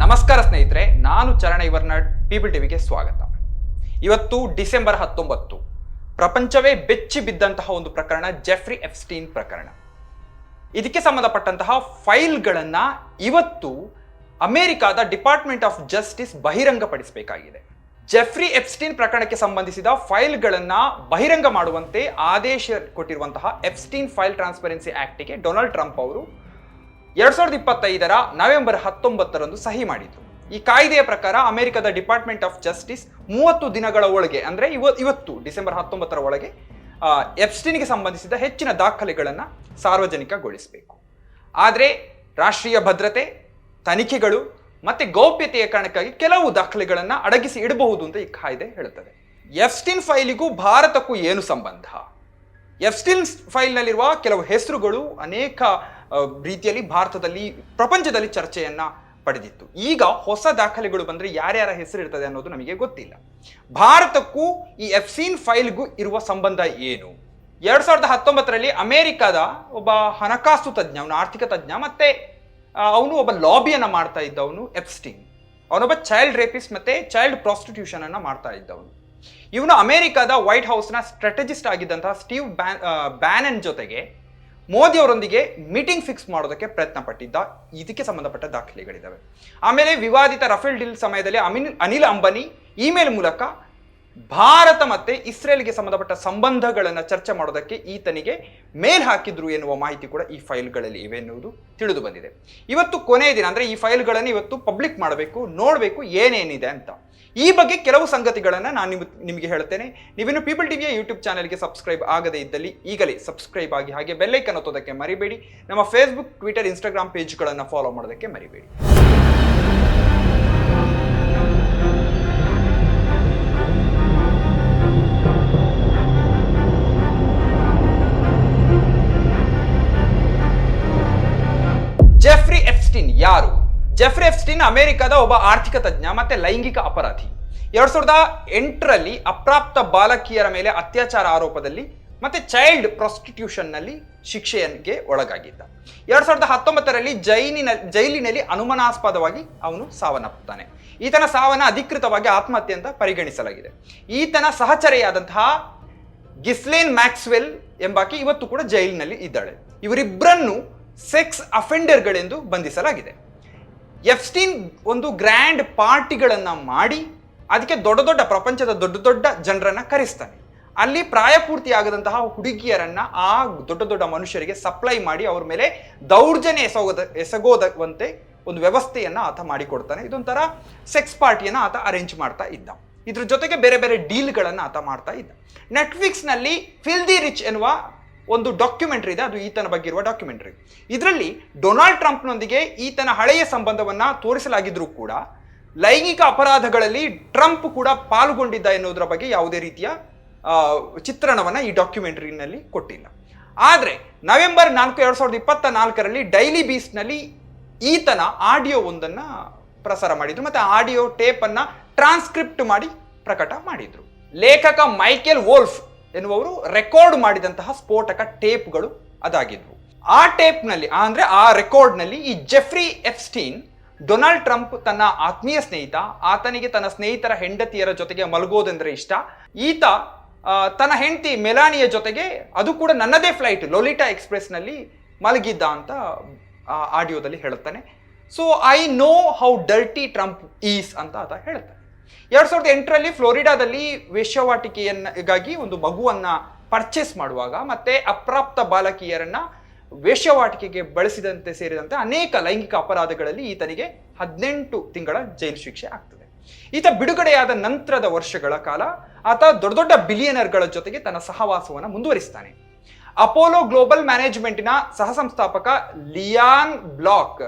ನಮಸ್ಕಾರ ಸ್ನೇಹಿತರೆ, ನಾನು ಚರಣ ಇವರ್ನಾಡ್. ಪೀಪಲ್ ಟಿವಿಗೆ ಸ್ವಾಗತ. ಇವತ್ತು ಡಿಸೆಂಬರ್ 19. ಪ್ರಪಂಚವೇ ಬೆಚ್ಚಿ ಬಿದ್ದಂತಹ ಒಂದು ಪ್ರಕರಣ, ಜೆಫ್ರಿ ಎಪ್ಸ್ಟೀನ್ ಪ್ರಕರಣ. ಇದಕ್ಕೆ ಸಂಬಂಧಪಟ್ಟಂತಹ ಫೈಲ್ಗಳನ್ನ ಇವತ್ತು ಅಮೆರಿಕಾದ ಡಿಪಾರ್ಟ್ಮೆಂಟ್ ಆಫ್ ಜಸ್ಟಿಸ್ ಬಹಿರಂಗಪಡಿಸಬೇಕಾಗಿದೆ. ಜೆಫ್ರಿ ಎಪ್ಸ್ಟೀನ್ ಪ್ರಕರಣಕ್ಕೆ ಸಂಬಂಧಿಸಿದ ಫೈಲ್ಗಳನ್ನ ಬಹಿರಂಗ ಮಾಡುವಂತೆ ಆದೇಶ ಕೊಟ್ಟಿರುವಂತಹ ಎಪ್ಸ್ಟೀನ್ ಫೈಲ್ ಟ್ರಾನ್ಸ್ಪರೆನ್ಸಿ ಆಕ್ಟ್ಗೆ ಡೊನಾಲ್ಡ್ ಟ್ರಂಪ್ ಅವರು 2025 ನವೆಂಬರ್ 19 ಸಹಿ ಮಾಡಿದ್ರು. ಈ ಕಾಯ್ದೆಯ ಪ್ರಕಾರ ಅಮೆರಿಕದ ಡಿಪಾರ್ಟ್ಮೆಂಟ್ ಆಫ್ ಜಸ್ಟಿಸ್ 30 ದಿನಗಳ ಒಳಗೆ, ಅಂದ್ರೆ ಇವತ್ತು ಡಿಸೆಂಬರ್ 19 ಒಳಗೆ ಎಪ್ಸ್ಟೀನ್ಗೆ ಸಂಬಂಧಿಸಿದ ಹೆಚ್ಚಿನ ದಾಖಲೆಗಳನ್ನು ಸಾರ್ವಜನಿಕಗೊಳಿಸಬೇಕು. ಆದರೆ ರಾಷ್ಟ್ರೀಯ ಭದ್ರತೆ, ತನಿಖೆಗಳು ಮತ್ತೆ ಗೌಪ್ಯತೆಯ ಕಾರಣಕ್ಕಾಗಿ ಕೆಲವು ದಾಖಲೆಗಳನ್ನು ಅಡಗಿಸಿ ಇಡಬಹುದು ಅಂತ ಈ ಕಾಯ್ದೆ ಹೇಳುತ್ತದೆ. ಎಪ್ಸ್ಟೀನ್ ಫೈಲಿಗೂ ಭಾರತಕ್ಕೂ ಏನು ಸಂಬಂಧ? ಎಪ್ಸ್ಟೀನ್ ಫೈಲ್ನಲ್ಲಿರುವ ಕೆಲವು ಹೆಸರುಗಳು ಅನೇಕ ರೀತಿಯಲ್ಲಿ ಭಾರತದಲ್ಲಿ, ಪ್ರಪಂಚದಲ್ಲಿ ಚರ್ಚೆಯನ್ನ ಪಡೆದಿತ್ತು. ಈಗ ಹೊಸ ದಾಖಲೆಗಳು ಬಂದ್ರೆ ಯಾರ್ಯಾರ ಹೆಸರು ಇರ್ತದೆ ಅನ್ನೋದು ನಮಗೆ ಗೊತ್ತಿಲ್ಲ. ಭಾರತಕ್ಕೂ ಈ ಎಪ್ಸ್ಟೀನ್ ಫೈಲ್ಗೂ ಇರುವ ಸಂಬಂಧ ಏನು? 2019 ಅಮೆರಿಕದ ಒಬ್ಬ ಹಣಕಾಸು ತಜ್ಞ, ಅವನು ಆರ್ಥಿಕ ತಜ್ಞ, ಮತ್ತೆ ಅವನು ಒಬ್ಬ ಲಾಬಿಯನ್ನ ಮಾಡ್ತಾ ಇದ್ದವನು ಎಪ್ಸ್ಟೀನ್. ಅವನೊಬ್ಬ ಚೈಲ್ಡ್ ರೇಪಿಸ್ಟ್ ಮತ್ತೆ ಚೈಲ್ಡ್ ಪ್ರಾಸ್ಟಿಟ್ಯೂಷನ್ ಅನ್ನ ಮಾಡ್ತಾ ಇದ್ದವನು. ಇವನು ಅಮೆರಿಕದ ವೈಟ್ ಹೌಸ್ನ ಸ್ಟ್ರಾಟಜಿಸ್ಟ್ ಆಗಿದ್ದಂತಹ ಸ್ಟೀವ್ ಬ್ಯಾನನ್ ಜೊತೆಗೆ ಮೋದಿ ಅವರೊಂದಿಗೆ ಮೀಟಿಂಗ್ ಫಿಕ್ಸ್ ಮಾಡೋದಕ್ಕೆ ಪ್ರಯತ್ನ ಪಟ್ಟಿದ್ದ. ಇದಕ್ಕೆ ಸಂಬಂಧಪಟ್ಟ ದಾಖಲೆಗಳಿದ್ದಾವೆ. ಆಮೇಲೆ ವಿವಾದಿತ ರಫೇಲ್ ಡೀಲ್ ಸಮಯದಲ್ಲಿ ಅನಿಲ್ ಅಂಬಾನಿ ಇಮೇಲ್ ಮೂಲಕ ಭಾರತ ಮತ್ತೆ ಇಸ್ರೇಲ್ಗೆ ಸಂಬಂಧಪಟ್ಟ ಸಂಬಂಧಗಳನ್ನು ಚರ್ಚೆ ಮಾಡೋದಕ್ಕೆ ಈತನಿಗೆ ಮೇಲ್ ಹಾಕಿದ್ರು ಎನ್ನುವ ಮಾಹಿತಿ ಕೂಡ ಈ ಫೈಲ್ಗಳಲ್ಲಿ ಇವೆ ಎನ್ನುವುದು ತಿಳಿದು ಬಂದಿದೆ. ಇವತ್ತು ಕೊನೆಯ ದಿನ, ಅಂದ್ರೆ ಈ ಫೈಲ್ಗಳನ್ನು ಇವತ್ತು ಪಬ್ಲಿಕ್ ಮಾಡಬೇಕು, ನೋಡಬೇಕು ಏನೇನಿದೆ ಅಂತ. ಈ ಬಗ್ಗೆ ಕೆಲವು ಸಂಗತಿಗಳನ್ನು ನಾನು ನಿಮಗೆ ಹೇಳ್ತೇನೆ. ನೀವಿನ್ನು ಪೀಪಲ್ ಟಿವಿಯ ಯೂಟ್ಯೂಬ್ ಚಾನೆಲ್ಗೆ ಸಬ್ಸ್ಕ್ರೈಬ್ ಆಗದೇ ಇದ್ದಲ್ಲಿ ಈಗಲೇ ಸಬ್ಸ್ಕ್ರೈಬ್ ಆಗಿ, ಹಾಗೆ ಬೆಲ್ಲೈಕನ್ ಒತ್ತೋದಕ್ಕೆ ಮರಿಬೇಡಿ. ನಮ್ಮ ಫೇಸ್ಬುಕ್, ಟ್ವಿಟರ್, ಇನ್ಸ್ಟಾಗ್ರಾಮ್ ಪೇಜ್ಗಳನ್ನು ಫಾಲೋ ಮಾಡೋದಕ್ಕೆ ಮರಿಬೇಡಿ. ಜೆಫ್ರಿ ಎಪ್ಸ್ಟೀನ್ ಯಾರು? ಜೆಫ್ರಿ ಎಪ್ಸ್ಟೀನ್ ಅಮೆರಿಕದ ಒಬ್ಬ ಆರ್ಥಿಕ ತಜ್ಞ ಮತ್ತೆ ಲೈಂಗಿಕ ಅಪರಾಧಿ. 2008 ಅಪ್ರಾಪ್ತ ಬಾಲಕಿಯರ ಮೇಲೆ ಅತ್ಯಾಚಾರ ಆರೋಪದಲ್ಲಿ ಮತ್ತೆ ಚೈಲ್ಡ್ ಪ್ರಾಸ್ಟಿಟ್ಯೂಷನ್ ನಲ್ಲಿ ಶಿಕ್ಷೆಗೆ ಒಳಗಾಗಿದ್ದ. 2019 ಜೈಲಿನಲ್ಲಿ ಅನುಮಾನಾಸ್ಪದವಾಗಿ ಅವನು ಸಾವನ್ನಪ್ಪುತ್ತಾನೆ. ಈತನ ಸಾವನ್ನ ಅಧಿಕೃತವಾಗಿ ಆತ್ಮಹತ್ಯೆ ಅಂತ ಪರಿಗಣಿಸಲಾಗಿದೆ. ಈತನ ಸಹಚರಿಯಾದಂತಹ ಗಿಸ್ಲೇನ್ ಮ್ಯಾಕ್ಸ್ವೆಲ್ ಎಂಬಾಕೆ ಇವತ್ತು ಕೂಡ ಜೈಲಿನಲ್ಲಿ ಇದ್ದಾಳೆ. ಇವರಿಬ್ಬರನ್ನು ಸೆಕ್ಸ್ ಅಫೆಂಡರ್ಗಳೆಂದು ಬಂಧಿಸಲಾಗಿದೆ. ಎಪ್ಸ್ಟೀನ್ ಒಂದು ಗ್ರ್ಯಾಂಡ್ ಪಾರ್ಟಿಗಳನ್ನ ಮಾಡಿ ಅದಕ್ಕೆ ಪ್ರಪಂಚದ ದೊಡ್ಡ ಜನರನ್ನ ಕರೆಸ್ತಾನೆ. ಅಲ್ಲಿ ಪ್ರಾಯಪೂರ್ತಿ ಆಗದಂತಹ ಹುಡುಗಿಯರನ್ನ ಆ ದೊಡ್ಡ ಮನುಷ್ಯರಿಗೆ ಸಪ್ಲೈ ಮಾಡಿ ಅವ್ರ ಮೇಲೆ ದೌರ್ಜನ್ಯ ಎಸಗೋದಂತೆ ಒಂದು ವ್ಯವಸ್ಥೆಯನ್ನ ಆತ ಮಾಡಿಕೊಡ್ತಾನೆ. ಇದೊಂಥರ ಸೆಕ್ಸ್ ಪಾರ್ಟಿಯನ್ನ ಆತ ಅರೇಂಜ್ ಮಾಡ್ತಾ ಇದ್ದ. ಇದ್ರ ಜೊತೆಗೆ ಬೇರೆ ಬೇರೆ ಡೀಲ್ಗಳನ್ನ ಆತ ಮಾಡ್ತಾ ಇದ್ದ. ನೆಟ್ಫ್ಲಿಕ್ಸ್ ನಲ್ಲಿ ಫಿಲ್ದಿ ರಿಚ್ ಎನ್ನುವ ಒಂದು ಡಾಕ್ಯುಮೆಂಟ್ರಿ ಇದೆ, ಅದು ಈತನ ಬಗ್ಗೆ ಇರುವ ಡಾಕ್ಯುಮೆಂಟ್ರಿ. ಇದರಲ್ಲಿ ಡೊನಾಲ್ಡ್ ಟ್ರಂಪ್ನೊಂದಿಗೆ ಈತನ ಹಳೆಯ ಸಂಬಂಧವನ್ನ ತೋರಿಸಲಾಗಿದ್ರೂ ಕೂಡ ಲೈಂಗಿಕ ಅಪರಾಧಗಳಲ್ಲಿ ಟ್ರಂಪ್ ಕೂಡ ಪಾಲ್ಗೊಂಡಿದ್ದ ಎನ್ನುವುದರ ಬಗ್ಗೆ ಯಾವುದೇ ರೀತಿಯ ಚಿತ್ರಣವನ್ನ ಈ ಡಾಕ್ಯುಮೆಂಟ್ರಿನಲ್ಲಿ ಕೊಟ್ಟಿಲ್ಲ. ಆದರೆ ನವೆಂಬರ್ 4, 2024 ಡೈಲಿ ಬೀಸ್ಟ್ ನಲ್ಲಿ ಈತನ ಆಡಿಯೋ ಒಂದನ್ನ ಪ್ರಸಾರ ಮಾಡಿದ್ರು, ಮತ್ತೆ ಆಡಿಯೋ ಟೇಪ್ ಅನ್ನ ಟ್ರಾನ್ಸ್ಕ್ರಿಪ್ಟ್ ಮಾಡಿ ಪ್ರಕಟ ಮಾಡಿದ್ರು. ಲೇಖಕ ಮೈಕೆಲ್ ವೋಲ್ಫ್ ಎನ್ನುವರು ರೆಕಾರ್ಡ್ ಮಾಡಿದಂತಹ ಸ್ಫೋಟಕ ಟೇಪ್ಗಳು ಅದಾಗಿದ್ವು. ಆ ಟೇಪ್ ನಲ್ಲಿ, ಅಂದ್ರೆ ಆ ರೆಕಾರ್ಡ್ ನಲ್ಲಿ, ಈ ಜೆಫ್ರಿ ಎಪ್ಸ್ಟೀನ್ ಡೊನಾಲ್ಡ್ ಟ್ರಂಪ್ ತನ್ನ ಆತ್ಮೀಯ ಸ್ನೇಹಿತ, ಆತನಿಗೆ ತನ್ನ ಸ್ನೇಹಿತರ ಹೆಂಡತಿಯರ ಜೊತೆಗೆ ಮಲಗೋದೆಂದ್ರೆ ಇಷ್ಟ. ಈತ ತನ್ನ ಹೆಂಡತಿ ಮೆಲಾನಿಯ ಜೊತೆಗೆ, ಅದು ಕೂಡ ನನ್ನದೇ ಫ್ಲೈಟ್ ಲೊಲಿಟಾ ಎಕ್ಸ್ಪ್ರೆಸ್ ನಲ್ಲಿ ಮಲಗಿದ್ದ ಅಂತ ಆಡಿಯೋದಲ್ಲಿ ಹೇಳುತ್ತಾನೆ. So I know how dirty Trump is ಅಂತ ಆತ ಹೇಳ್ತಾನೆ. 2008 ಫ್ಲೋರಿಡಾದಲ್ಲಿ ವೇಶ್ಯಾವಾಟಿಕೆಯನ್ನಾಗಿ ಒಂದು ಮಗುವನ್ನ ಪರ್ಚೇಸ್ ಮಾಡುವಾಗ ಮತ್ತೆ ಅಪ್ರಾಪ್ತ ಬಾಲಕಿಯರನ್ನ ವೇಶ್ಯಾವಾಟಿಕೆಗೆ ಬಳಸಿದಂತೆ ಸೇರಿದಂತೆ ಅನೇಕ ಲೈಂಗಿಕ ಅಪರಾಧಗಳಲ್ಲಿ ಈತನಿಗೆ 18 ತಿಂಗಳ ಜೈಲು ಶಿಕ್ಷೆ ಆಗ್ತದೆ. ಈತ ಬಿಡುಗಡೆಯಾದ ನಂತರದ ವರ್ಷಗಳ ಕಾಲ ಆತ ದೊಡ್ಡ ಬಿಲಿಯನರ್ಗಳ ಜೊತೆಗೆ ತನ್ನ ಸಹವಾಸವನ್ನು ಮುಂದುವರಿಸ್ತಾನೆ. ಅಪೋಲೋ ಗ್ಲೋಬಲ್ ಮ್ಯಾನೇಜ್ಮೆಂಟಿನ ಸಹ ಸಂಸ್ಥಾಪಕ ಲಿಯಾನ್ ಬ್ಲಾಕ್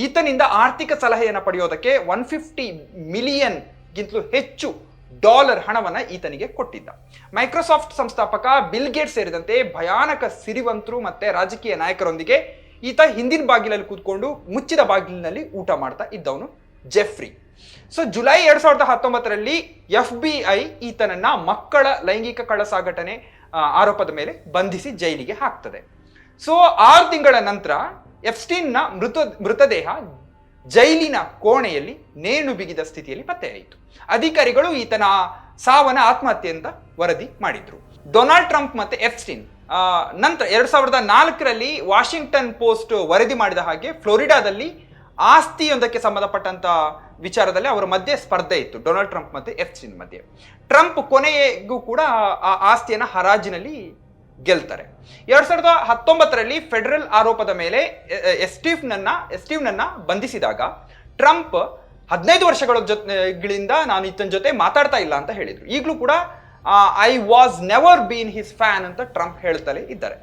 ಈತನಿಂದ ಆರ್ಥಿಕ ಸಲಹೆಯನ್ನು ಪಡೆಯೋದಕ್ಕೆ $150 ಮಿಲಿಯನ್ ಗಿಂತಲೂ ಹೆಚ್ಚು ಹಣವನ್ನ ಈತನಿಗೆ ಕೊಟ್ಟಿದ್ದ. ಮೈಕ್ರೋಸಾಫ್ಟ್ ಸಂಸ್ಥಾಪಕ ಬಿಲ್ ಗೇಟ್ಸ್ ಸೇರಿದಂತೆ ಭಯಾನಕ ಸಿರಿವಂತರು ಮತ್ತೆ ರಾಜಕೀಯ ನಾಯಕರೊಂದಿಗೆ ಈತ ಹಿಂದಿನ ಬಾಗಿಲಲ್ಲಿ ಕೂತ್ಕೊಂಡು ಮುಚ್ಚಿದ ಬಾಗಿಲಿನಲ್ಲಿ ಊಟ ಮಾಡ್ತಾ ಇದ್ದವನು ಜೆಫ್ರಿ. ಸೊ ಜುಲೈ 2019 FBI ಈತನನ್ನ ಮಕ್ಕಳ ಲೈಂಗಿಕ ಕಳ್ಳಸಾಗಣೆ ಆರೋಪದ ಮೇಲೆ ಬಂಧಿಸಿ ಜೈಲಿಗೆ ಹಾಕ್ತದೆ. ಸೊ 6 ತಿಂಗಳ ನಂತರ ಎಪ್ಸ್ಟೀನ್ನ ಮೃತದೇಹ ಜೈಲಿನ ಕೋಣೆಯಲ್ಲಿ ನೇಣು ಬಿಗಿದ ಸ್ಥಿತಿಯಲ್ಲಿ ಪತ್ತೆಯಾಯಿತು. ಅಧಿಕಾರಿಗಳು ಈತನ ಸಾವನ್ನ ಆತ್ಮಹತ್ಯೆ ಅಂತ ವರದಿ ಮಾಡಿದ್ರು. ಡೊನಾಲ್ಡ್ ಟ್ರಂಪ್ ಮತ್ತೆ ಎಫ್ಸ್ಟೀನ್ ನಂತರ 2004ರಲ್ಲಿ ವಾಷಿಂಗ್ಟನ್ ಪೋಸ್ಟ್ ವರದಿ ಮಾಡಿದ ಹಾಗೆ ಫ್ಲೋರಿಡಾದಲ್ಲಿ ಆಸ್ತಿಯೊಂದಕ್ಕೆ ಸಂಬಂಧಪಟ್ಟಂತ ವಿಚಾರದಲ್ಲಿ ಅವರ ಮಧ್ಯೆ ಸ್ಪರ್ಧೆ ಇತ್ತು, ಡೊನಾಲ್ಡ್ ಟ್ರಂಪ್ ಮತ್ತೆ ಎಫ್ಸ್ಟೀನ್ ಮಧ್ಯೆ. ಟ್ರಂಪ್ ಕೊನೆಗೂ ಕೂಡ ಆ ಆಸ್ತಿಯನ್ನ ಹರಾಜಿನಲ್ಲಿ ಗೆಲ್ತಾರೆ. 2019ರಲ್ಲಿ ಫೆಡರಲ್ ಆರೋಪದ ಮೇಲೆ ಎಸ್ಟೀವ್ನನ್ನ ಬಂಧಿಸಿದಾಗ ಟ್ರಂಪ್ 15 ವರ್ಷಗಳ ಗಳಿಂದ ನಾನು ಈತನ ಜೊತೆ ಮಾತಾಡ್ತಾ ಇಲ್ಲ ಅಂತ ಹೇಳಿದ್ರು. ಈಗಲೂ ಕೂಡ I was never bean his fan ಅಂತ ಟ್ರಂಪ್ ಹೇಳ್ತಲೇ ಇದ್ದಾರೆ.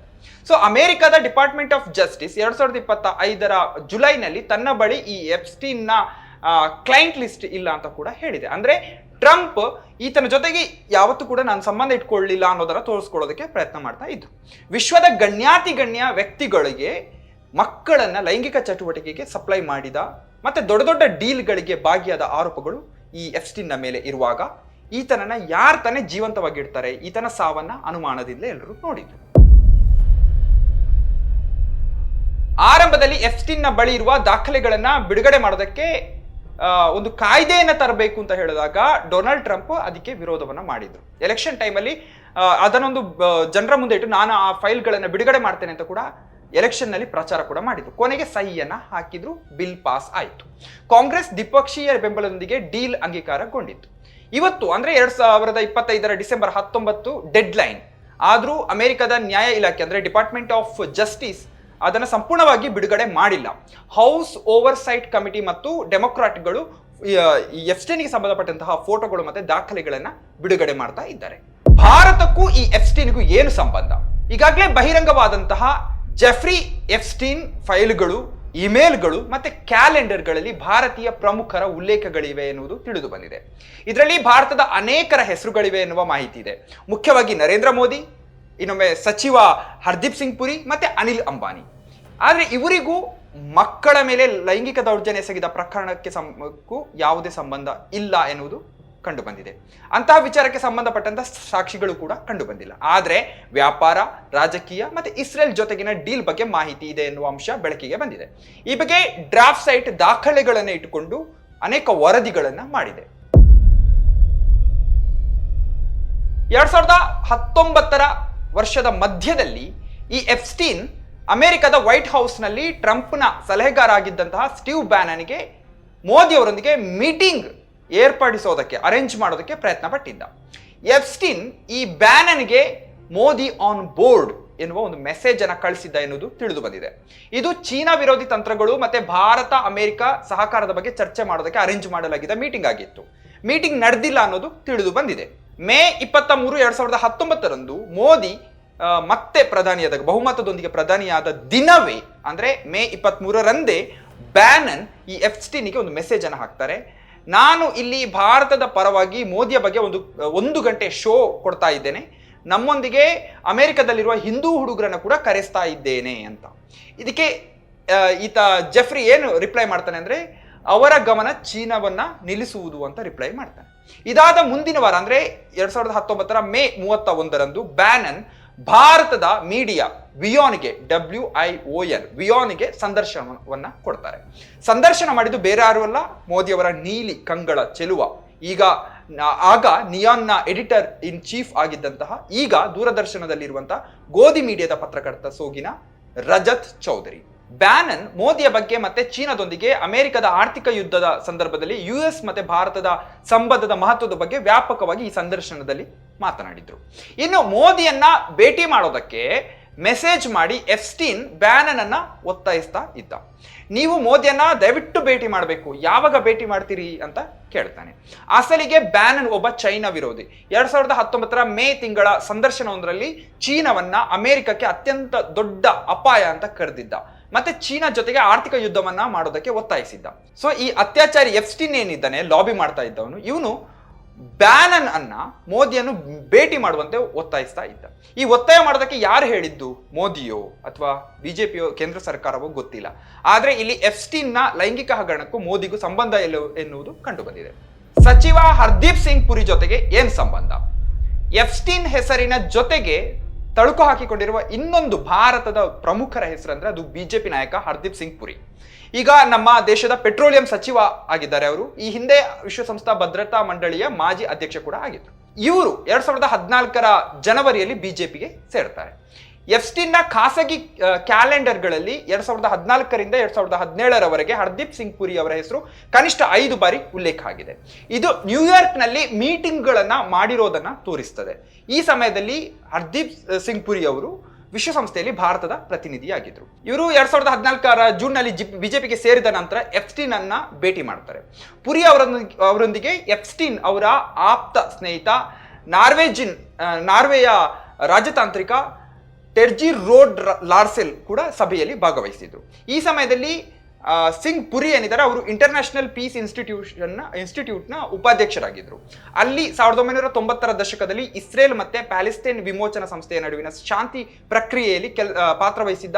ಸೊ ಅಮೆರಿಕದ ಡಿಪಾರ್ಟ್ಮೆಂಟ್ ಆಫ್ ಜಸ್ಟಿಸ್ 2025ರ ಜುಲೈನಲ್ಲಿ ತನ್ನ ಬಳಿ ಈ ಎಪ್ಸ್ಟೀನ್ನ ಕ್ಲೈಂಟ್ ಲಿಸ್ಟ್ ಇಲ್ಲ ಅಂತ ಕೂಡ ಹೇಳಿದೆ. ಅಂದ್ರೆ ಟ್ರಂಪ್ ಈತನ ಜೊತೆಗೆ ಯಾವತ್ತೂ ಕೂಡ ನಾನು ಸಂಬಂಧ ಇಟ್ಕೊಳ್ಳಿಲ್ಲ ಅನ್ನೋದನ್ನ ತೋರಿಸ್ಕೊಳ್ಳೋದಕ್ಕೆ ಪ್ರಯತ್ನ ಮಾಡ್ತಾ ಇದ್ರು. ವಿಶ್ವದ ಗಣ್ಯ ವ್ಯಕ್ತಿಗಳಿಗೆ ಮಕ್ಕಳನ್ನ ಲೈಂಗಿಕ ಚಟುವಟಿಕೆಗೆ ಸಪ್ಲೈ ಮಾಡಿದ ಮತ್ತೆ ದೊಡ್ಡ ದೊಡ್ಡ ಡೀಲ್ಗಳಿಗೆ ಭಾಗಿಯಾದ ಆರೋಪಗಳು ಈ ಎಪ್ಸ್ಟೀನ್ನ ಮೇಲೆ ಇರುವಾಗ ಈತನನ್ನ ಯಾರು ತಾನೇ ಜೀವಂತವಾಗಿಡ್ತಾರೆ? ಈತನ ಸಾವನ್ನ ಅನುಮಾನದಿಂದ ಎಲ್ಲರೂ ನೋಡಿದ್ರು. ಆರಂಭದಲ್ಲಿ ಎಪ್ಸ್ಟೀನ್ನ ಬಳಿ ಇರುವ ದಾಖಲೆಗಳನ್ನ ಬಿಡುಗಡೆ ಮಾಡೋದಕ್ಕೆ ಒಂದು ಕಾಯ್ದೆಯನ್ನ ತರಬೇಕು ಅಂತ ಹೇಳಿದಾಗ ಡೊನಾಲ್ಡ್ ಟ್ರಂಪ್ ಅದಕ್ಕೆ ವಿರೋಧವನ್ನ ಮಾಡಿದ್ರು. ಎಲೆಕ್ಷನ್ ಟೈಮಲ್ಲಿ ಅದನ್ನೊಂದು ಜನರ ಮುಂದೆ ಇಟ್ಟು ನಾನು ಆ ಫೈಲ್ಗಳನ್ನ ಬಿಡುಗಡೆ ಮಾಡ್ತೇನೆ ಅಂತ ಕೂಡ ಎಲೆಕ್ಷನ್ ನಲ್ಲಿ ಪ್ರಚಾರ ಕೂಡ ಮಾಡಿದ್ರು. ಕೊನೆಗೆ ಸಹಿಯನ್ನ ಹಾಕಿದ್ರು, ಬಿಲ್ ಪಾಸ್ ಆಯಿತು. ಕಾಂಗ್ರೆಸ್ ದ್ವಿಪಕ್ಷೀಯ ಬೆಂಬಲದೊಂದಿಗೆ ಡೀಲ್ ಅಂಗೀಕಾರಗೊಂಡಿತ್ತು. ಇವತ್ತು ಅಂದ್ರೆ 2025ರ ಡಿಸೆಂಬರ್ 19 ಡೆಡ್ ಲೈನ್ ಆದ್ರೂ ಅಮೆರಿಕದ ನ್ಯಾಯ ಇಲಾಖೆ ಅಂದ್ರೆ ಡಿಪಾರ್ಟ್ಮೆಂಟ್ ಆಫ್ ಜಸ್ಟಿಸ್ ಅದನ್ನ ಸಂಪೂರ್ಣವಾಗಿ ಬಿಡುಗಡೆ ಮಾಡಿಲ್ಲ. ಹೌಸ್ ಓವರ್ ಸೈಟ್ ಕಮಿಟಿ ಮತ್ತು ಡೆಮೊಕ್ರಾಟ್ಗಳು ಎಪ್ಸ್ಟೀನ್ಗೆ ಸಂಬಂಧಪಟ್ಟಂತಹ ಫೋಟೋಗಳು ಮತ್ತೆ ದಾಖಲೆಗಳನ್ನ ಬಿಡುಗಡೆ ಮಾಡ್ತಾ ಇದ್ದಾರೆ. ಭಾರತಕ್ಕೂ ಈ ಎಪ್ಸ್ಟೀನ್ಗೂ ಏನು ಸಂಬಂಧ? ಈಗಾಗಲೇ ಬಹಿರಂಗವಾದಂತಹ ಜೆಫ್ರಿ ಎಪ್ಸ್ಟೀನ್ ಫೈಲ್ಗಳು, ಇಮೇಲ್ಗಳು ಮತ್ತೆ ಕ್ಯಾಲೆಂಡರ್ಗಳಲ್ಲಿ ಭಾರತೀಯ ಪ್ರಮುಖರ ಉಲ್ಲೇಖಗಳಿವೆ ಎನ್ನುವುದು ತಿಳಿದು ಬಂದಿದೆ. ಇದರಲ್ಲಿ ಭಾರತದ ಅನೇಕರ ಹೆಸರುಗಳಿವೆ ಎನ್ನುವ ಮಾಹಿತಿ ಇದೆ. ಮುಖ್ಯವಾಗಿ ನರೇಂದ್ರ ಮೋದಿ, ಇನ್ನೊಮ್ಮೆ ಸಚಿವ ಹರ್ದೀಪ್ ಸಿಂಗ್ ಪುರಿ ಮತ್ತೆ ಅನಿಲ್ ಅಂಬಾನಿ. ಆದ್ರೆ ಇವರಿಗೂ ಮಕ್ಕಳ ಮೇಲೆ ಲೈಂಗಿಕ ದೌರ್ಜನ್ಯ ಎಸಗಿದ ಪ್ರಕರಣಕ್ಕೆ ಯಾವುದೇ ಸಂಬಂಧ ಇಲ್ಲ ಎನ್ನುವುದು ಕಂಡು ಬಂದಿದೆ. ಅಂತಹ ವಿಚಾರಕ್ಕೆ ಸಂಬಂಧಪಟ್ಟಂತ ಸಾಕ್ಷಿಗಳು ಕೂಡ ಕಂಡು ಬಂದಿಲ್ಲ. ಆದ್ರೆ ವ್ಯಾಪಾರ, ರಾಜಕೀಯ ಮತ್ತೆ ಇಸ್ರೇಲ್ ಜೊತೆಗಿನ ಡೀಲ್ ಬಗ್ಗೆ ಮಾಹಿತಿ ಇದೆ ಎನ್ನುವ ಅಂಶ ಬೆಳಕಿಗೆ ಬಂದಿದೆ. ಈ ಬಗ್ಗೆ ಡ್ರಾಫ್ಟ್ ಸೈಟ್ ದಾಖಲೆಗಳನ್ನ ಇಟ್ಟುಕೊಂಡು ಅನೇಕ ವರದಿಗಳನ್ನ ಮಾಡಿದೆ. 2019ರ ವರ್ಷದ ಮಧ್ಯದಲ್ಲಿ ಈ ಎಪ್ಸ್ಟೀನ್ ಅಮೆರಿಕದ ವೈಟ್ ಹೌಸ್ನಲ್ಲಿ ಟ್ರಂಪ್ನ ಸಲಹೆಗಾರ ಆಗಿದ್ದಂತಹ ಸ್ಟೀವ್ ಬ್ಯಾನನ್ಗೆ ಮೋದಿ ಅವರೊಂದಿಗೆ ಮೀಟಿಂಗ್ ಏರ್ಪಡಿಸೋದಕ್ಕೆ ಅರೇಂಜ್ ಮಾಡೋದಕ್ಕೆ ಪ್ರಯತ್ನ ಪಟ್ಟಿದ್ದ. ಎಪ್ಸ್ಟೀನ್ ಈ ಬ್ಯಾನನ್ಗೆ ಮೋದಿ ಆನ್ ಬೋರ್ಡ್ ಎನ್ನುವ ಒಂದು ಮೆಸೇಜ್ ಅನ್ನ ಕಳಿಸಿದ್ದ ಎನ್ನುವುದು ತಿಳಿದು ಬಂದಿದೆ. ಇದು ಚೀನಾ ವಿರೋಧಿ ತಂತ್ರಗಳು ಮತ್ತೆ ಭಾರತ ಅಮೆರಿಕ ಸಹಕಾರದ ಬಗ್ಗೆ ಚರ್ಚೆ ಮಾಡೋದಕ್ಕೆ ಅರೇಂಜ್ ಮಾಡಲಾಗಿದ್ದ ಮೀಟಿಂಗ್ ಆಗಿತ್ತು. ಮೀಟಿಂಗ್ ನಡೆದಿಲ್ಲ ಅನ್ನೋದು ತಿಳಿದು ಬಂದಿದೆ. ಮೇ 23, 2019ರಂದು ಮೋದಿ ಮತ್ತೆ ಪ್ರಧಾನಿಯಾದಾಗ ಬಹುಮತದೊಂದಿಗೆ ಪ್ರಧಾನಿಯಾದ ದಿನವೇ ಅಂದ್ರೆ ಮೇ 23ರಂದೇ ಬ್ಯಾನನ್ ಈ ಎಪ್ಸ್ಟೀನ್ಗೆ ಒಂದು ಮೆಸೇಜ್ ಅನ್ನು ಹಾಕ್ತಾರೆ. ನಾನು ಇಲ್ಲಿ ಭಾರತದ ಪರವಾಗಿ ಮೋದಿಯ ಬಗ್ಗೆ ಒಂದು ಗಂಟೆ ಶೋ ಕೊಡ್ತಾ ಇದ್ದೇನೆ, ನಮ್ಮೊಂದಿಗೆ ಅಮೆರಿಕದಲ್ಲಿರುವ ಹಿಂದೂ ಹುಡುಗರನ್ನ ಕೂಡ ಕರೆಸ್ತಾ ಇದ್ದೇನೆ ಅಂತ. ಇದಕ್ಕೆ ಈತ ಜೆಫ್ರಿ ಏನು ರಿಪ್ಲೈ ಮಾಡ್ತಾನೆ ಅಂದ್ರೆ ಅವರ ಗಮನ ಚೀನಾವನ್ನ ನಿಲ್ಲಿಸುವುದು ಅಂತ ರಿಪ್ಲೈ ಮಾಡ್ತಾನೆ. ಇದಾದ ಮುಂದಿನ ವಾರ ಅಂದ್ರೆ 2019ರ ಮೇ 31ರಂದು ಬ್ಯಾನನ್ ಭಾರತದ ಮೀಡಿಯಾ ವಿಯಾನ್ಗೆ ವಿಯಾನ್ಗೆ ಸಂದರ್ಶನವನ್ನ ಕೊಡ್ತಾರೆ. ಸಂದರ್ಶನ ಮಾಡಿದ್ದು ಬೇರೆ ಯಾರು ಅಲ್ಲ, ಮೋದಿಯವರ ನೀಲಿ ಕಂಗಳ ಚೆಲುವ, ಆಗ ನಿಯಾನ್ನ ಎಡಿಟರ್ ಇನ್ ಚೀಫ್ ಆಗಿದ್ದಂತಹ, ಈಗ ದೂರದರ್ಶನದಲ್ಲಿರುವಂತಹ ಗೋಧಿ ಮೀಡಿಯಾದ ಪತ್ರಕರ್ತ ಸೋಗಿನ ರಜತ್ ಚೌಧರಿ. ಬ್ಯಾನನ್ ಮೋದಿಯ ಬಗ್ಗೆ ಮತ್ತೆ ಚೀನಾದೊಂದಿಗೆ ಅಮೆರಿಕದ ಆರ್ಥಿಕ ಯುದ್ಧದ ಸಂದರ್ಭದಲ್ಲಿ ಯುಎಸ್ ಮತ್ತೆ ಭಾರತದ ಸಂಬಂಧದ ಮಹತ್ವದ ಬಗ್ಗೆ ವ್ಯಾಪಕವಾಗಿ ಈ ಸಂದರ್ಶನದಲ್ಲಿ ಮಾತನಾಡಿದ್ರು. ಇನ್ನು ಮೋದಿಯನ್ನ ಭೇಟಿ ಮಾಡೋದಕ್ಕೆ ಮೆಸೇಜ್ ಮಾಡಿ ಎಪ್ಸ್ಟೀನ್ ಬ್ಯಾನನ್ ಅನ್ನ ಒತ್ತಾಯಿಸ್ತಾ ಇದ್ದ. ನೀವು ಮೋದಿಯನ್ನ ದಯವಿಟ್ಟು ಭೇಟಿ ಮಾಡಬೇಕು, ಯಾವಾಗ ಭೇಟಿ ಮಾಡ್ತೀರಿ ಅಂತ ಕೇಳ್ತಾನೆ. ಅಸಲಿಗೆ ಬ್ಯಾನನ್ ಒಬ್ಬ ಚೈನಾ ವಿರೋಧಿ. 2019ರ ಮೇ ತಿಂಗಳ ಸಂದರ್ಶನವೊಂದರಲ್ಲಿ ಚೀನಾವನ್ನ ಅಮೆರಿಕಕ್ಕೆ ಅತ್ಯಂತ ದೊಡ್ಡ ಅಪಾಯ ಅಂತ ಕರೆದಿದ್ದ ಮತ್ತೆ ಚೀನಾ ಜೊತೆಗೆ ಆರ್ಥಿಕ ಯುದ್ಧವನ್ನ ಮಾಡೋದಕ್ಕೆ ಒತ್ತಾಯಿಸಿದ್ದ. ಸೊ ಈ ಅತ್ಯಾಚಾರಿ ಎಪ್ಸ್ಟೀನ್ ಏನಿದ್ದಾನೆ, ಲಾಬಿ ಮಾಡ್ತಾ ಇದ್ದವನು, ಇವನು ಬ್ಯಾನನ್ ಅನ್ನ ಮೋದಿಯನ್ನು ಭೇಟಿ ಮಾಡುವಂತೆ ಒತ್ತಾಯಿಸ್ತಾ ಇದ್ದ. ಈ ಒತ್ತಾಯ ಮಾಡೋದಕ್ಕೆ ಯಾರು ಹೇಳಿದ್ದು, ಮೋದಿಯೋ ಅಥವಾ ಬಿಜೆಪಿಯೋ ಕೇಂದ್ರ ಸರ್ಕಾರವೋ ಗೊತ್ತಿಲ್ಲ. ಆದ್ರೆ ಇಲ್ಲಿ ಎಪ್ಸ್ಟೀನ್ನ ಲೈಂಗಿಕ ಹಗರಣಕ್ಕೂ ಮೋದಿಗೂ ಸಂಬಂಧ ಇಲ್ಲ ಎನ್ನುವುದು ಕಂಡು ಬಂದಿದೆ. ಸಚಿವ ಹರ್ದೀಪ್ ಸಿಂಗ್ ಪುರಿ ಜೊತೆಗೆ ಏನ್ ಸಂಬಂಧ? ಎಪ್ಸ್ಟೀನ್ ಹೆಸರಿನ ಜೊತೆಗೆ ತಳುಕು ಹಾಕಿಕೊಂಡಿರುವ ಇನ್ನೊಂದು ಭಾರತದ ಪ್ರಮುಖರ ಹೆಸರಂದ್ರೆ ಅದು ಬಿಜೆಪಿ ನಾಯಕ ಹರ್ದೀಪ್ ಸಿಂಗ್ ಪುರಿ. ಈಗ ನಮ್ಮ ದೇಶದ ಪೆಟ್ರೋಲಿಯಂ ಸಚಿವ ಆಗಿದ್ದಾರೆ ಅವರು. ಈ ಹಿಂದೆ ವಿಶ್ವಸಂಸ್ಥಾ ಭದ್ರತಾ ಮಂಡಳಿಯ ಮಾಜಿ ಅಧ್ಯಕ್ಷ ಕೂಡ ಆಗಿದ್ರು. ಇವರು 2014ರ ಜನವರಿಯಲ್ಲಿ ಬಿಜೆಪಿಗೆ ಸೇರ್ತಾರೆ. ಎಫ್ಸ್ಟೀನ್ನ ಖಾಸಗಿ ಕ್ಯಾಲೆಂಡರ್ಗಳಲ್ಲಿ 2014ರಿಂದ 2017ರವರೆಗೆ ಹರ್ದೀಪ್ ಸಿಂಗ್ ಪುರಿ ಅವರ ಹೆಸರು ಕನಿಷ್ಠ 5 ಬಾರಿ ಉಲ್ಲೇಖ ಆಗಿದೆ. ಇದು ನ್ಯೂಯಾರ್ಕ್ನಲ್ಲಿ ಮೀಟಿಂಗ್ಗಳನ್ನ ಮಾಡಿರೋದನ್ನ ತೋರಿಸ್ತದೆ. ಈ ಸಮಯದಲ್ಲಿ ಹರ್ದೀಪ್ ಸಿಂಗ್ ಪುರಿ ಅವರು ವಿಶ್ವಸಂಸ್ಥೆಯಲ್ಲಿ ಭಾರತದ ಪ್ರತಿನಿಧಿಯಾಗಿದ್ರು. ಇವರು 2014ರ ಜೂನ್ನಲ್ಲಿ ಬಿಜೆಪಿಗೆ ಸೇರಿದ ನಂತರ ಎಫ್ಸ್ಟೀನ್ ಅನ್ನ ಭೇಟಿ ಮಾಡ್ತಾರೆ. ಪುರಿ ಅವರೊಂದಿಗೆ ಎಫ್ಸ್ಟೀನ್ ಅವರ ಆಪ್ತ ಸ್ನೇಹಿತ ನಾರ್ವೆಯ ರಾಜತಾಂತ್ರಿಕ ಟೆರ್ಜಿ ರೋಡ್ ಲಾರ್ಸೆಲ್ ಕೂಡ ಸಭೆಯಲ್ಲಿ ಭಾಗವಹಿಸಿದ್ರು. ಈ ಸಮಯದಲ್ಲಿ ಸಿಂಗ್ ಪುರಿ ಏನಿದ್ದಾರೆ ಅವರು ಇಂಟರ್ನ್ಯಾಷನಲ್ ಪೀಸ್ ಇನ್ಸ್ಟಿಟ್ಯೂಟ್ನ ಉಪಾಧ್ಯಕ್ಷರಾಗಿದ್ದರು. ಅಲ್ಲಿ 1990ರ ದಶಕದಲ್ಲಿ ಇಸ್ರೇಲ್ ಮತ್ತೆ ಪ್ಯಾಲೆಸ್ತೈನ್ ವಿಮೋಚನಾ ಸಂಸ್ಥೆಯ ನಡುವಿನ ಶಾಂತಿ ಪ್ರಕ್ರಿಯೆಯಲ್ಲಿ ಪಾತ್ರವಹಿಸಿದ್ದ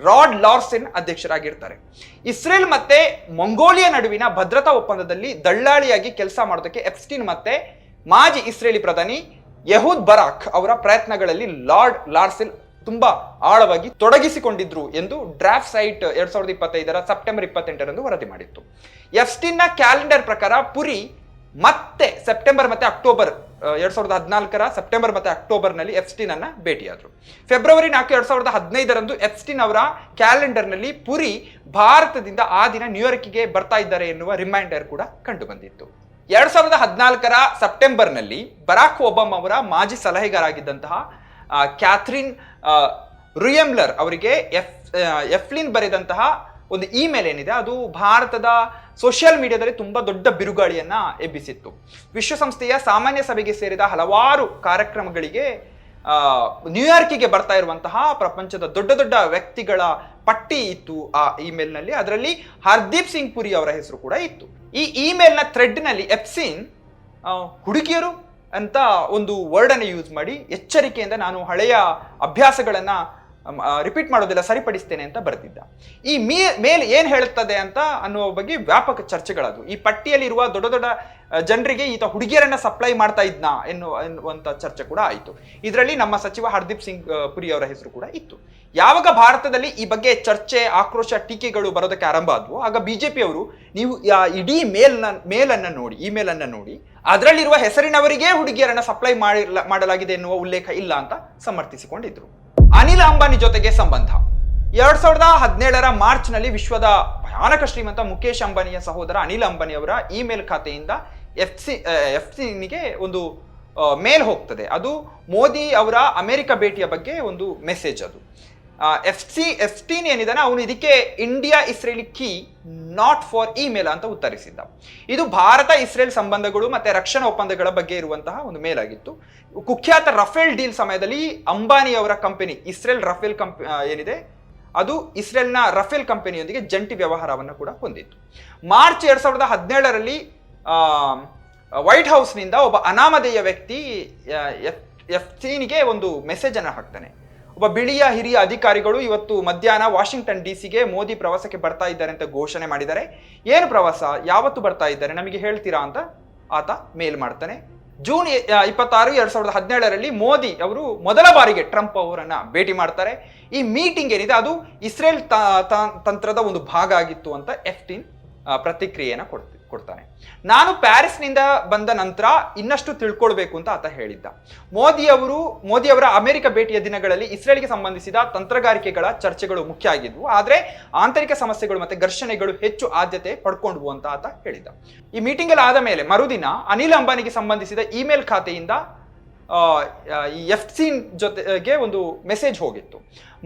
ರಾಡ್ ಲಾರ್ಸೆನ್ ಅಧ್ಯಕ್ಷರಾಗಿರ್ತಾರೆ. ಇಸ್ರೇಲ್ ಮತ್ತೆ ಮಂಗೋಲಿಯಾ ನಡುವಿನ ಭದ್ರತಾ ಒಪ್ಪಂದದಲ್ಲಿ ದಳ್ಳಾಳಿಯಾಗಿ ಕೆಲಸ ಮಾಡೋದಕ್ಕೆ ಎಪ್ಸ್ಟೀನ್ ಮತ್ತೆ ಮಾಜಿ ಇಸ್ರೇಲಿ ಪ್ರಧಾನಿ ಯಹೂದ್ ಬರಾಕ್ ಅವರ ಪ್ರಯತ್ನಗಳಲ್ಲಿ ಲಾರ್ಸೆಲ್ ತುಂಬಾ ಆಳವಾಗಿ ತೊಡಗಿಸಿಕೊಂಡಿದ್ರು ಎಂದು ಡ್ರಾಫ್ಟ್ ಸೈಟ್ 2025ರ ಸೆಪ್ಟೆಂಬರ್ 28ರಂದು ವರದಿ ಮಾಡಿತ್ತು. ಎಫ್ಸ್ಟೀನ್ನ ಕ್ಯಾಲೆಂಡರ್ ಪ್ರಕಾರ ಪುರಿ ಮತ್ತೆ ಸೆಪ್ಟೆಂಬರ್ ಮತ್ತೆ ಅಕ್ಟೋಬರ್ 2014ರ ಸೆಪ್ಟೆಂಬರ್ ಮತ್ತೆ ಅಕ್ಟೋಬರ್ನಲ್ಲಿ ಎಫ್ಸ್ಟೀನ್ ಅನ್ನ ಭೇಟಿಯಾದರು. ಫೆಬ್ರವರಿ 4, 2015ರಂದು ಎಫ್ಸ್ಟೀನ್ ಅವರ ಕ್ಯಾಲೆಂಡರ್ನಲ್ಲಿ ಪುರಿ ಭಾರತದಿಂದ ಆ ದಿನ ನ್ಯೂಯಾರ್ಕ್ಗೆ ಬರ್ತಾ ಇದ್ದಾರೆ ಎನ್ನುವ ರಿಮೈಂಡರ್ ಕೂಡ ಕಂಡು ಬಂದಿತ್ತು. 2014ರ ಸೆಪ್ಟೆಂಬರ್ನಲ್ಲಿ ಬರಾಕ್ ಒಬಾಮಾ ಅವರ ಮಾಜಿ ಸಲಹೆಗಾರಾಗಿದ್ದಂತಹ ಕ್ಯಾಥರಿನ್ ರುಯೆಮ್ಲರ್ ಅವರಿಗೆ ಎಫ್ಲಿನ್ ಬರೆದಂತಹ ಒಂದು ಇಮೇಲ್ ಏನಿದೆ ಅದು ಭಾರತದ ಸೋಷಿಯಲ್ ಮೀಡಿಯಾದಲ್ಲಿ ತುಂಬಾ ದೊಡ್ಡ ಬಿರುಗಾಳಿಯನ್ನ ಎಬ್ಬಿಸಿತ್ತು. ವಿಶ್ವಸಂಸ್ಥೆಯ ಸಾಮಾನ್ಯ ಸಭೆಗೆ ಸೇರಿದ ಹಲವಾರು ಕಾರ್ಯಕ್ರಮಗಳಿಗೆ ನ್ಯೂಯಾರ್ಕಿಗೆ ಬರ್ತಾ ಇರುವಂತಹ ಪ್ರಪಂಚದ ದೊಡ್ಡ ದೊಡ್ಡ ವ್ಯಕ್ತಿಗಳ ಪಟ್ಟಿ ಇತ್ತು ಆ ಇಮೇಲ್ನಲ್ಲಿ. ಅದರಲ್ಲಿ ಹರ್ದೀಪ್ ಸಿಂಗ್ ಪುರಿ ಅವರ ಹೆಸರು ಕೂಡ ಇತ್ತು. ಈ ಇಮೇಲ್ನ ಥ್ರೆಡ್ನಲ್ಲಿ ಎಪ್ಸ್ಟೀನ್ ಹುಡುಗಿಯರು ಅಂತ ಒಂದು ವರ್ಡ್ ಅನ್ನು ಯೂಸ್ ಮಾಡಿ ಎಚ್ಚರಿಕೆಯಿಂದ ನಾನು ಹಳೆಯ ಅಭ್ಯಾಸಗಳನ್ನ ರಿಪೀಟ್ ಮಾಡೋದಿಲ್ಲ, ಸರಿಪಡಿಸ್ತೇನೆ ಅಂತ ಬರೆದಿದ್ದ. ಈ ಮೇಲ್ ಏನ್ ಹೇಳುತ್ತದೆ ಅಂತ ಅನ್ನುವ ಬಗ್ಗೆ ವ್ಯಾಪಕ ಚರ್ಚೆಗಳದು. ಈ ಪಟ್ಟಿಯಲ್ಲಿರುವ ದೊಡ್ಡ ದೊಡ್ಡ ಜನರಿಗೆ ಈತ ಹುಡುಗಿಯರನ್ನ ಸಪ್ಲೈ ಮಾಡ್ತಾ ಇದ್ನಾ ಎನ್ನುವಂತ ಚರ್ಚೆ ಕೂಡ ಆಯಿತು. ಇದರಲ್ಲಿ ನಮ್ಮ ಸಚಿವ ಹರ್ದೀಪ್ ಸಿಂಗ್ ಪುರಿ ಅವರ ಹೆಸರು ಕೂಡ ಇತ್ತು. ಯಾವಾಗ ಭಾರತದಲ್ಲಿ ಈ ಬಗ್ಗೆ ಚರ್ಚೆ, ಆಕ್ರೋಶ, ಟೀಕೆಗಳು ಬರೋದಕ್ಕೆ ಆರಂಭ ಆದ್ವು, ಆಗ ಬಿಜೆಪಿ ಅವರು ನೀವು ಇಡೀ ಮೇಲನ್ನ ನೋಡಿ ಅದರಲ್ಲಿರುವ ಹೆಸರಿನವರಿಗೆ ಹುಡುಗಿಯರನ್ನ ಸಪ್ಲೈ ಮಾಡಲಾಗಿದೆ ಎನ್ನುವ ಉಲ್ಲೇಖ ಇಲ್ಲ ಅಂತ ಸಮರ್ಥಿಸಿಕೊಂಡಿದ್ರು. ಅನಿಲ್ ಅಂಬಾನಿ ಜೊತೆಗೆ ಸಂಬಂಧ 2017ರ ಮಾರ್ಚ್ನಲ್ಲಿ ವಿಶ್ವದ ಭಯಾನಕ ಶ್ರೀಮಂತ ಮುಖೇಶ್ ಅಂಬಾನಿಯ ಸಹೋದರ ಅನಿಲ್ ಅಂಬಾನಿ ಅವರ ಇಮೇಲ್ ಖಾತೆಯಿಂದ ಎಫ್ಸ್ಟೀನ್ಗೆ ಒಂದು ಮೇಲ್ ಹೋಗ್ತದೆ. ಅದು ಮೋದಿ ಅವರ ಅಮೆರಿಕ ಭೇಟಿಯ ಬಗ್ಗೆ ಒಂದು ಮೆಸೇಜ್. ಅದು ಎಫ್ಸ್ಟೀನ್ ಏನಿದಾನೆ ಅವನು ಇದಕ್ಕೆ India Israeli key not for email ಅಂತ ಉತ್ತರಿಸಿದ್ದ. ಇದು ಭಾರತ ಇಸ್ರೇಲ್ ಸಂಬಂಧಗಳು ಮತ್ತೆ ರಕ್ಷಣಾ ಒಪ್ಪಂದಗಳ ಬಗ್ಗೆ ಇರುವಂತಹ ಒಂದು ಮೇಲ್ ಆಗಿತ್ತು. ಕುಖ್ಯಾತ ರಫೇಲ್ ಡೀಲ್ ಸಮಯದಲ್ಲಿ ಅಂಬಾನಿ ಅವರ ಕಂಪನಿ ಇಸ್ರೇಲ್ ರಫೇಲ್ ಏನಿದೆ ಅದು ಇಸ್ರೇಲ್ನ ರಫೇಲ್ ಕಂಪನಿಯೊಂದಿಗೆ ಜಂಟಿ ವ್ಯವಹಾರವನ್ನು ಕೂಡ ಹೊಂದಿತ್ತು. ಮಾರ್ಚ್ 2017ರಲ್ಲಿ ವೈಟ್ ಹೌಸ್ನಿಂದ ಒಬ್ಬ ಅನಾಮಧೇಯ ವ್ಯಕ್ತಿ ಎಫ್ಸ್ಟೀನ್ಗೆ ಒಂದು ಮೆಸೇಜ್ ಅನ್ನು ಹಾಕ್ತಾನೆ. ಒಬ್ಬ ಬಿಳಿಯ ಹಿರಿಯ ಅಧಿಕಾರಿಗಳು ಇವತ್ತು ಮಧ್ಯಾಹ್ನ ವಾಷಿಂಗ್ಟನ್ ಡಿಸಿಗೆ ಮೋದಿ ಪ್ರವಾಸಕ್ಕೆ ಬರ್ತಾ ಇದ್ದಾರೆ ಅಂತ ಘೋಷಣೆ ಮಾಡಿದ್ದಾರೆ. ಏನು ಪ್ರವಾಸ, ಯಾವತ್ತು ಬರ್ತಾ ಇದ್ದಾರೆ, ನಮಗೆ ಹೇಳ್ತೀರಾ ಅಂತ ಆತ ಮೇಲ್ ಮಾಡ್ತಾನೆ. ಜೂನ್ 26, 2017ರಲ್ಲಿ ಮೋದಿ ಅವರು ಮೊದಲ ಬಾರಿಗೆ ಟ್ರಂಪ್ ಅವರನ್ನ ಭೇಟಿ ಮಾಡ್ತಾರೆ. ಈ ಮೀಟಿಂಗ್ ಏನಿದೆ ಅದು ಇಸ್ರೇಲ್ ತಂತ್ರದ ಒಂದು ಭಾಗ ಆಗಿತ್ತು ಅಂತ ಎಫ್ಸ್ಟೀನ್ ಪ್ರತಿಕ್ರಿಯೆಯನ್ನು ಕೊಡ್ತಾನೆ. ನಾನು ಪ್ಯಾರಿಸ್ನಿಂದ ಬಂದ ನಂತರ ಇನ್ನಷ್ಟು ತಿಳ್ಕೊಳ್ಬೇಕು ಅಂತ ಆತ ಹೇಳಿದ್ದ. ಮೋದಿ ಅವರ ಅಮೆರಿಕ ಭೇಟಿಯ ದಿನಗಳಲ್ಲಿ ಇಸ್ರೇಲ್ಗೆ ಸಂಬಂಧಿಸಿದ ತಂತ್ರಗಾರಿಕೆಗಳ ಚರ್ಚೆಗಳು ಮುಖ್ಯ ಆಗಿದ್ವು, ಆದರೆ ಆಂತರಿಕ ಸಮಸ್ಯೆಗಳು ಮತ್ತೆ ಘರ್ಷಣೆಗಳು ಹೆಚ್ಚು ಆದ್ಯತೆ ಪಡ್ಕೊಂಡ್ವು ಅಂತ ಆತ ಹೇಳಿದ್ದ. ಈ ಮೀಟಿಂಗ್ ಅಲ್ಲಿ ಆದ ಮೇಲೆ ಮರುದಿನ ಅನಿಲ್ ಅಂಬಾನಿಗೆ ಸಂಬಂಧಿಸಿದ ಇಮೇಲ್ ಖಾತೆಯಿಂದ ಈ ಎಫ್ಸ್ಟೀನ್ ಜೊತೆಗೆ ಒಂದು ಮೆಸೇಜ್ ಹೋಗಿತ್ತು.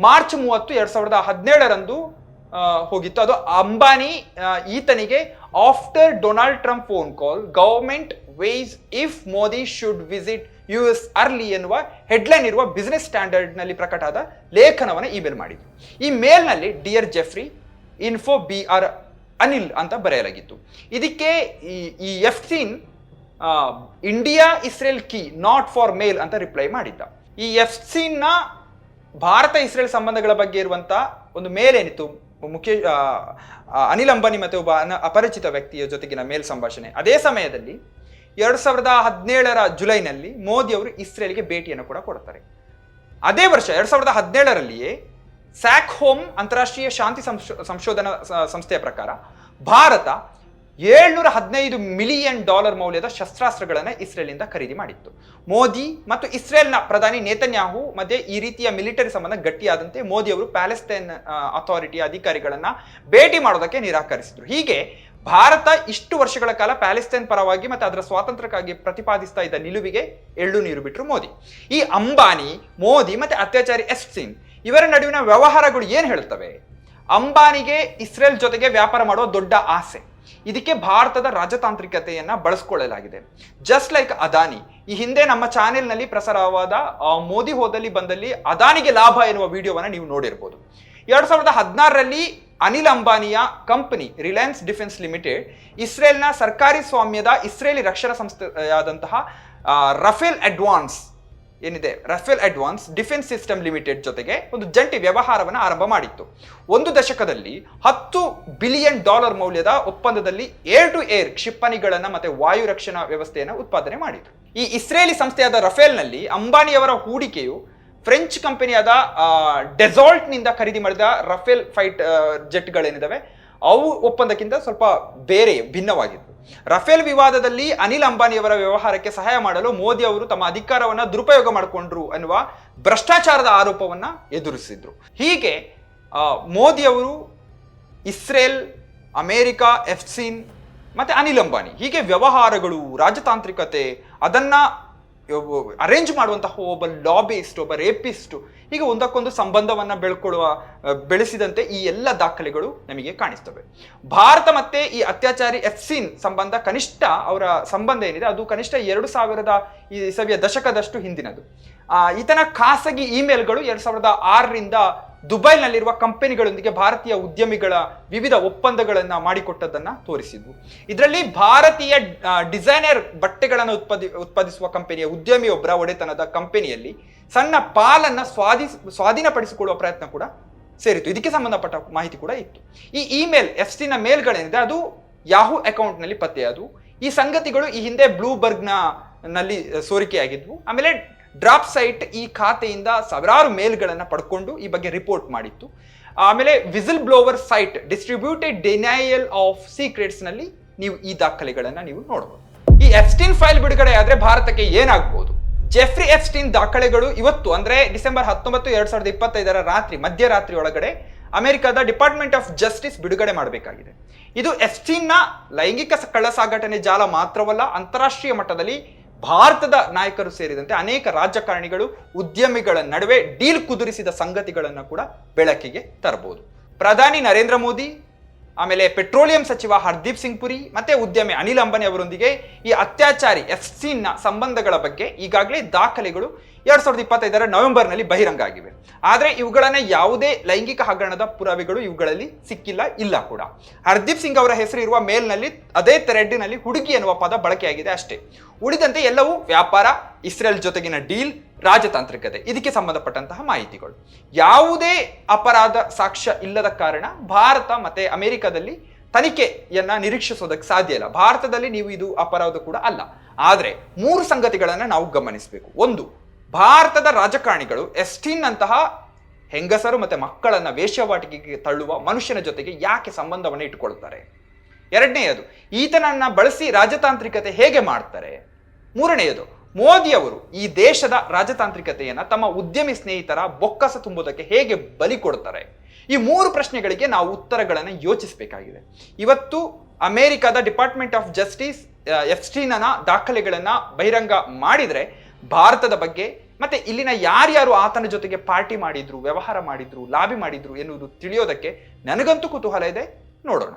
ಮಾರ್ಚ್ 30, 2017ರಂದು ಹೋಗಿತ್ತು. ಅದು ಅಂಬಾನಿ ಈತನಿಗೆ after Donald Trump phone call government weighs if Modi should visit US early ಎನ್ನುವ ಹೆಡ್ಲೈನ್ ಇರುವ ಬಿಸಿನೆಸ್ ಸ್ಟ್ಯಾಂಡರ್ಡ್ ನಲ್ಲಿ ಪ್ರಕಟ ಆದ ಲೇಖನವನ್ನು ಇಮೇಲ್ ಮಾಡಿದ್ರು. ಈ ಮೇಲ್ನಲ್ಲಿ dear Jeffrey info BR Anil ಅಂತ ಬರೆಯಲಾಗಿತ್ತು. ಇದಕ್ಕೆ ಈ Epstein India Israel key not for mail ಅಂತ ರಿಪ್ಲೈ ಮಾಡಿದ್ದ. ಈ ಎಫ್ಸ್ಟೀನ್ನ ಭಾರತ ಇಸ್ರೇಲ್ ಸಂಬಂಧಗಳ ಬಗ್ಗೆ ಇರುವಂತ ಒಂದು ಮೇಲ್ ಏನಿತ್ತು, ಅನಿಲ್ ಅಂಬಾನಿ ಮತ್ತೆ ಒಬ್ಬ ಅಪರಿಚಿತ ವ್ಯಕ್ತಿಯ ಜೊತೆಗಿನ ಮೇಲ್ ಸಂಭಾಷಣೆ. ಅದೇ ಸಮಯದಲ್ಲಿ 2017ರ ಜುಲೈನಲ್ಲಿ ಮೋದಿ ಅವರು ಇಸ್ರೇಲ್ಗೆ ಭೇಟಿಯನ್ನು ಕೂಡ ಕೊಡ್ತಾರೆ. ಅದೇ ವರ್ಷ 2017ರಲ್ಲಿಯೇ ಸ್ಯಾಕ್ ಹೋಮ್ ಅಂತಾರಾಷ್ಟ್ರೀಯ ಶಾಂತಿ ಸಂಶೋಧನಾ ಸಂಸ್ಥೆಯ ಪ್ರಕಾರ ಭಾರತ $715 ಮಿಲಿಯನ್ ಮೌಲ್ಯದ ಶಸ್ತ್ರಾಸ್ತ್ರಗಳನ್ನು ಇಸ್ರೇಲಿಂದ ಖರೀದಿ ಮಾಡಿತ್ತು. ಮೋದಿ ಮತ್ತು ಇಸ್ರೇಲ್ನ ಪ್ರಧಾನಿ ನೇತನ್ಯಾಹು ಮಧ್ಯೆ ಈ ರೀತಿಯ ಮಿಲಿಟರಿ ಸಂಬಂಧ ಗಟ್ಟಿಯಾದಂತೆ ಮೋದಿ ಅವರು ಪ್ಯಾಲೆಸ್ತೈನ್ ಅಥಾರಿಟಿಯ ಅಧಿಕಾರಿಗಳನ್ನ ಭೇಟಿ ಮಾಡೋದಕ್ಕೆ ನಿರಾಕರಿಸಿದ್ರು. ಹೀಗೆ ಭಾರತ ಇಷ್ಟು ವರ್ಷಗಳ ಕಾಲ ಪ್ಯಾಲೆಸ್ತೈನ್ ಪರವಾಗಿ ಮತ್ತು ಅದರ ಸ್ವಾತಂತ್ರ್ಯಕ್ಕಾಗಿ ಪ್ರತಿಪಾದಿಸ್ತಾ ಇದ್ದ ನಿಲುವಿಗೆ ಎಳ್ಳು ನೀರು ಬಿಟ್ಟರು ಮೋದಿ. ಈ ಅಂಬಾನಿ, ಮೋದಿ ಮತ್ತೆ ಅತ್ಯಾಚಾರಿ ಎಫ್ಸ್ಟೀನ್ ಇವರ ನಡುವಿನ ವ್ಯವಹಾರಗಳು ಏನ್ ಹೇಳ್ತವೆ? ಅಂಬಾನಿಗೆ ಇಸ್ರೇಲ್ ಜೊತೆಗೆ ವ್ಯಾಪಾರ ಮಾಡುವ ದೊಡ್ಡ ಆಸೆ. ಇದಕ್ಕೆ ಭಾರತದ ರಾಜತಾಂತ್ರಿಕತೆಯನ್ನ ಬಳಸ್ಕೊಳ್ಳಲಾಗಿದೆ. Just like Adani. ಈ ಹಿಂದೆ ನಮ್ಮ ಚಾನೆಲ್ನಲ್ಲಿ ಪ್ರಸಾರವಾದ ಮೋದಿ ಹೋದಲ್ಲಿ ಬಂದಲ್ಲಿ ಅದಾನಿಗೆ ಲಾಭ ಎನ್ನುವ ವಿಡಿಯೋವನ್ನ ನೀವು ನೋಡಿರ್ಬೋದು. 2016ರಲ್ಲಿ ಅನಿಲ್ ಅಂಬಾನಿಯ ಕಂಪನಿ ರಿಲಯನ್ಸ್ ಡಿಫೆನ್ಸ್ ಲಿಮಿಟೆಡ್ ಇಸ್ರೇಲ್ನ ಸರ್ಕಾರಿ ಸ್ವಾಮ್ಯದ ಇಸ್ರೇಲಿ ರಕ್ಷಣಾ ಸಂಸ್ಥೆಯಾದಂತಹ Rafael advanced defence system limited ಜೊತೆಗೆ ಒಂದು ಜಂಟಿ ವ್ಯವಹಾರವನ್ನು ಆರಂಭ ಮಾಡಿತ್ತು. ಒಂದು ದಶಕದಲ್ಲಿ $10 ಬಿಲಿಯನ್ ಮೌಲ್ಯದ ಒಪ್ಪಂದದಲ್ಲಿ ಏರ್ ಟು ಏರ್ ಕ್ಷಿಪಣಿಗಳನ್ನ ಮತ್ತೆ ವಾಯು ರಕ್ಷಣಾ ವ್ಯವಸ್ಥೆಯನ್ನು ಉತ್ಪಾದನೆ ಮಾಡಿತು. ಈ ಇಸ್ರೇಲಿ ಸಂಸ್ಥೆಯಾದ ರಫೇಲ್ನಲ್ಲಿ ಅಂಬಾನಿಯವರ ಹೂಡಿಕೆಯು ಫ್ರೆಂಚ್ ಕಂಪನಿಯಾದ ಡೆಸಾಲ್ಟ್ ನಿಂದ ಖರೀದಿ ಮಾಡಿದ ರಫೇಲ್ ಫೈಟ್ ಜೆಟ್ಗಳೇನಿದಾವೆ ಅವು ಒಪ್ಪಂದಕ್ಕಿಂತ ಸ್ವಲ್ಪ ಭಿನ್ನವಾಗಿತ್ತು. ರಫೇಲ್ ವಿವಾದದಲ್ಲಿ ಅನಿಲ್ ಅಂಬಾನಿಯವರ ವ್ಯವಹಾರಕ್ಕೆ ಸಹಾಯ ಮಾಡಲು ಮೋದಿ ಅವರು ತಮ್ಮ ಅಧಿಕಾರವನ್ನ ದುರುಪಯೋಗ ಮಾಡಿಕೊಂಡ್ರು ಎನ್ನುವ ಭ್ರಷ್ಟಾಚಾರದ ಆರೋಪವನ್ನ ಎದುರಿಸಿದ್ರು. ಹೀಗೆ ಮೋದಿ ಅವರು ಇಸ್ರೇಲ್, ಅಮೆರಿಕ, ಎಫ್ಸಿನ್ ಮತ್ತೆ ಅನಿಲ್ ಅಂಬಾನಿ ಹೀಗೆ ವ್ಯವಹಾರಗಳು, ರಾಜತಾಂತ್ರಿಕತೆ ಅದನ್ನ ಅರೇಂಜ್ ಮಾಡುವಂತಹ ಒಬ್ಬ ಲಾಬಿಸ್ಟ್, ಒಬ್ಬ ರೇಪಿಸ್ಟ್ ಹೀಗೆ ಒಂದಕ್ಕೊಂದು ಸಂಬಂಧವನ್ನ ಬೆಳೆಸಿದಂತೆ ಈ ಎಲ್ಲ ದಾಖಲೆಗಳು ನಮಗೆ ಕಾಣಿಸ್ತವೆ. ಭಾರತ ಮತ್ತೆ ಈ ಅತ್ಯಾಚಾರಿ ಎಫ್ಸಿನ್ ಸಂಬಂಧ ಕನಿಷ್ಠ ಅವರ ಸಂಬಂಧ ಏನಿದೆ ಅದು ಕನಿಷ್ಠ 2000 ದಶಕದಷ್ಟು ಹಿಂದಿನದು. ಈತನ ಖಾಸಗಿ ಇಮೇಲ್ಗಳು 2006ರಿಂದ ದುಬೈನಲ್ಲಿರುವ ಕಂಪನಿಗಳೊಂದಿಗೆ ಭಾರತೀಯ ಉದ್ಯಮಿಗಳ ವಿವಿಧ ಒಪ್ಪಂದಗಳನ್ನು ಮಾಡಿಕೊಟ್ಟದನ್ನ ತೋರಿಸಿದ್ವು. ಇದರಲ್ಲಿ ಭಾರತೀಯ ಡಿಸೈನರ್ ಬಟ್ಟೆಗಳನ್ನು ಉತ್ಪಾದಿಸುವ ಕಂಪನಿಯ ಉದ್ಯಮಿಯೊಬ್ಬರ ಒಡೆತನದ ಕಂಪನಿಯಲ್ಲಿ ಸಣ್ಣ ಪಾಲನ್ನ ಸ್ವಾಧೀನಪಡಿಸಿಕೊಳ್ಳುವ ಪ್ರಯತ್ನ ಕೂಡ ಸೇರಿತು. ಇದಕ್ಕೆ ಸಂಬಂಧಪಟ್ಟ ಮಾಹಿತಿ ಕೂಡ ಇತ್ತು. ಈ ಇಮೇಲ್ ಎಫ್ಸ್ಟೀನ್ನ ಮೇಲ್ಗಳೇನಿದೆ ಅದು ಯಾಹೂ ಅಕೌಂಟ್ನಲ್ಲಿ ಪತ್ತೆಯಾದವು. ಈ ಸಂಗತಿಗಳು ಈ ಹಿಂದೆ ಬ್ಲೂಬರ್ಗ್ನಲ್ಲಿ ಸೋರಿಕೆಯಾಗಿದ್ವು. ಆಮೇಲೆ ಡ್ರಾಪ್ ಸೈಟ್ ಈ ಖಾತೆಯಿಂದ ಸಾವಿರಾರು ಮೇಲ್ಗಳನ್ನು ಪಡ್ಕೊಂಡು ಈ ಬಗ್ಗೆ ರಿಪೋರ್ಟ್ ಮಾಡಿತ್ತು. ಆಮೇಲೆ whistle blower site distributed denial of secrets ನಲ್ಲಿ ನೀವು ಈ ದಾಖಲೆಗಳನ್ನು ನೀವು ನೋಡಬಹುದು. ಈ ಎಫ್ಸ್ಟೀನ್ ಫೈಲ್ ಬಿಡುಗಡೆ ಆದ್ರೆ ಭಾರತಕ್ಕೆ ಏನಾಗಬಹುದು? ಜೆಫ್ರಿ ಎಫ್ಸ್ಟೀನ್ ದಾಖಲೆಗಳು ಇವತ್ತು ಅಂದ್ರೆ ಡಿಸೆಂಬರ್ 19, 2025 ಮಧ್ಯರಾತ್ರಿ ಒಳಗಡೆ ಅಮೆರಿಕದ ಡಿಪಾರ್ಟ್ಮೆಂಟ್ ಆಫ್ ಜಸ್ಟಿಸ್ ಬಿಡುಗಡೆ ಮಾಡಬೇಕಾಗಿದೆ. ಇದು ಎಫ್ಸ್ಟೀನ್ನ ಲೈಂಗಿಕ ಕಳ್ಳಸಾಗಣೆ ಜಾಲ ಮಾತ್ರವಲ್ಲ, ಅಂತಾರಾಷ್ಟ್ರೀಯ ಮಟ್ಟದಲ್ಲಿ ಭಾರತದ ನಾಯಕರು ಸೇರಿದಂತೆ ಅನೇಕ ರಾಜಕಾರಣಿಗಳು, ಉದ್ಯಮಿಗಳ ನಡುವೆ ಡೀಲ್ ಕುದುರಿಸಿದ ಸಂಗತಿಗಳನ್ನು ಕೂಡ ಬೆಳಕಿಗೆ ತರಬಹುದು. ಪ್ರಧಾನಿ ನರೇಂದ್ರ ಮೋದಿ, ಆಮೇಲೆ ಪೆಟ್ರೋಲಿಯಂ ಸಚಿವ ಹರ್ದೀಪ್ ಸಿಂಗ್ ಪುರಿ ಮತ್ತೆ ಉದ್ಯಮಿ ಅನಿಲ್ ಅಂಬಾನಿ ಅವರೊಂದಿಗೆ ಈ ಅತ್ಯಾಚಾರಿ ಎಫ್ಸ್ಟೀನ್ನ ಸಂಬಂಧಗಳ ಬಗ್ಗೆ ಈಗಾಗಲೇ ದಾಖಲೆಗಳು 2025 ನವೆಂಬರ್ನಲ್ಲಿ ಬಹಿರಂಗ ಆಗಿವೆ. ಆದರೆ ಇವುಗಳನ್ನ ಯಾವುದೇ ಲೈಂಗಿಕ ಹಗರಣದ ಪುರಾವೆಗಳು ಇವುಗಳಲ್ಲಿ ಇಲ್ಲ ಕೂಡ. ಹರ್ದೀಪ್ ಸಿಂಗ್ ಅವರ ಹೆಸರು ಇರುವ ಮೇಲ್ನಲ್ಲಿ ಅದೇ ಥ್ರೆಡ್ನಲ್ಲಿ ಹುಡುಗಿ ಎನ್ನುವ ಪದ ಬಳಕೆಯಾಗಿದೆ ಅಷ್ಟೇ. ಉಳಿದಂತೆ ಎಲ್ಲವೂ ವ್ಯಾಪಾರ, ಇಸ್ರೇಲ್ ಜೊತೆಗಿನ ಡೀಲ್, ರಾಜತಾಂತ್ರಿಕತೆ ಇದಕ್ಕೆ ಸಂಬಂಧಪಟ್ಟಂತಹ ಮಾಹಿತಿಗಳು. ಯಾವುದೇ ಅಪರಾಧ ಸಾಕ್ಷ್ಯ ಇಲ್ಲದ ಕಾರಣ ಭಾರತ ಮತ್ತೆ ಅಮೆರಿಕದಲ್ಲಿ ತನಿಖೆಯನ್ನ ನಿರೀಕ್ಷಿಸೋದಕ್ಕೆ ಸಾಧ್ಯ ಇಲ್ಲ. ಭಾರತದಲ್ಲಿ ನೀವು ಇದು ಅಪರಾಧ ಕೂಡ ಅಲ್ಲ. ಆದರೆ 3 ಸಂಗತಿಗಳನ್ನ ನಾವು ಗಮನಿಸಬೇಕು. ಒಂದು, ಭಾರತದ ರಾಜಕಾರಣಿಗಳು ಎಫ್ಸ್ಟೀನ್ ಅಂತಹ ಹೆಂಗಸರು ಮತ್ತೆ ಮಕ್ಕಳನ್ನ ವೇಶ್ಯಾವಾಟಿಕೆಗೆ ತಳ್ಳುವ ಮನುಷ್ಯನ ಜೊತೆಗೆ ಯಾಕೆ ಸಂಬಂಧವನ್ನು ಇಟ್ಟುಕೊಳ್ತಾರೆ? ಎರಡನೆಯದು, ಈತನನ್ನ ಬಳಸಿ ರಾಜತಾಂತ್ರಿಕತೆ ಹೇಗೆ ಮಾಡ್ತಾರೆ? ಮೂರನೆಯದು, ಮೋದಿ ಅವರು ಈ ದೇಶದ ರಾಜತಾಂತ್ರಿಕತೆಯನ್ನ ತಮ್ಮ ಉದ್ಯಮಿ ಸ್ನೇಹಿತರ ಬೊಕ್ಕಸ ತುಂಬುವುದಕ್ಕೆ ಹೇಗೆ ಬಲಿ ಕೊಡ್ತಾರೆ? ಈ 3 ಪ್ರಶ್ನೆಗಳಿಗೆ ನಾವು ಉತ್ತರಗಳನ್ನು ಯೋಚಿಸಬೇಕಾಗಿದೆ. ಇವತ್ತು ಅಮೆರಿಕದ ಡಿಪಾರ್ಟ್ಮೆಂಟ್ ಆಫ್ ಜಸ್ಟಿಸ್ ಎಫ್ಸ್ಟೀನ್ನ ದಾಖಲೆಗಳನ್ನ ಬಹಿರಂಗ ಮಾಡಿದ್ರೆ ಭಾರತದ ಬಗ್ಗೆ ಮತ್ತೆ ಇಲ್ಲಿನ ಯಾರ್ಯಾರು ಆತನ ಜೊತೆಗೆ ಪಾರ್ಟಿ ಮಾಡಿದ್ರು, ವ್ಯವಹಾರ ಮಾಡಿದ್ರು, ಲಾಬಿ ಮಾಡಿದ್ರು ಎನ್ನುವುದು ತಿಳಿಯೋದಕ್ಕೆ ನನಗಂತೂ ಕುತೂಹಲ ಇದೆ. ನೋಡೋಣ.